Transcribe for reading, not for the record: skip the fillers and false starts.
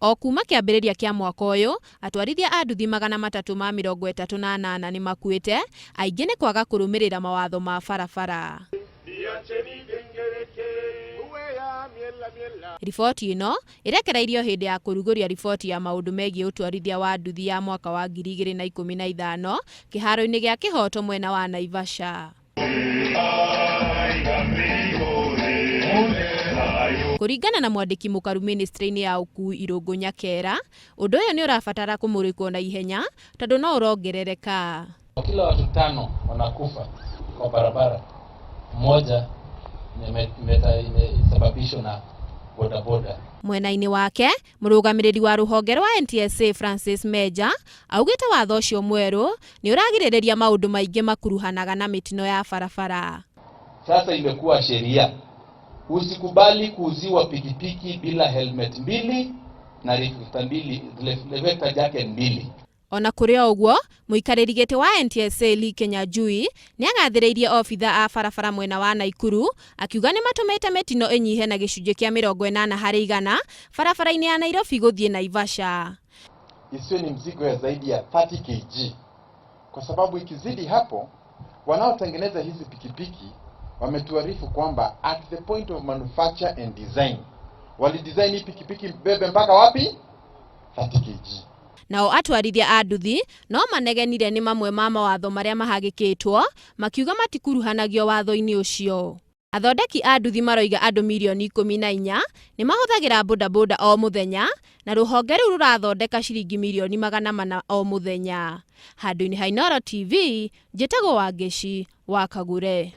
O kuma kĩambĩrĩria kĩa mwaka ũyũ, atwarithia a nduthi 338 nĩ makuĩte, aingĩ nĩ kwaga kũrũmĩrĩra mawatho ma barabara. Riboti ĩno ĩrekereirio hĩndĩ ya kũrugũria riboti ya maũndũ megiĩ ũtwarithia wa nduthi ya mwaka wa 2015 kĩharo-inĩ gĩa Kĩhoto mwena wa Naivasha. Kũringana na mwandĩki mũkaru ministry-inĩ ya ũkui Irũngũ Nyakera, ũndũ ũyũ nĩ ũrabatara kũmũrĩkwo na ihenya tondũ no ũrongerereka. Kila watu 5 wanakufa kwa barabara moja imesababishwa na bodaboda. Mwena-inĩ wake, mũrũgamĩrĩri wa rũhonge rwa NTSA Francis Meja augĩte watho ũcio mwerũ nĩ ũragirĩrĩria maũndũ maingĩ makuruhanaga na mĩtino ya barabara. Sasa imekuwa sheria. Usikubali kuuziwa pikipiki bila helmet 2 na reflector jacket 2. Ona kũrĩ ũguo, mũikarĩri gĩtĩ wa NTSA Lee Kenyanjui nĩ agathĩrĩirie obitha a barabara mwena wa Naikuru akiuga nĩ matũmĩte mĩtino ĩnyihe na gĩcunjĩ kĩa 80% barabara-inĩ ya Nairobi gũthiĩ Naivasha. Isiwe ni mzigo ya zaidi ya 30 kg. Kwa sababu ikizidi hapo, wanaotengeneza hizi pikipiki wametuarifu kwamba at the point of manufacture and design, walidesign hii pikipiki bebe mpaka wapi? 30 kg. Nao atwarithia a nduthi no manegenire nĩ mamwe ma mawatho marĩa mahagĩkĩtwo, makiuga matikuruhanagio watho-inĩ ũcio. Athondeki a nduthi maroiga andũ milioni 14 nĩ mahũthagĩra bodaboda o mũthenya, na rũhonge rũu rũrathondeka ciringi milioni 400 o mũthenya. Handũ-inĩ ha Inooro TV, njĩtagwo Wangeci wa Kagure.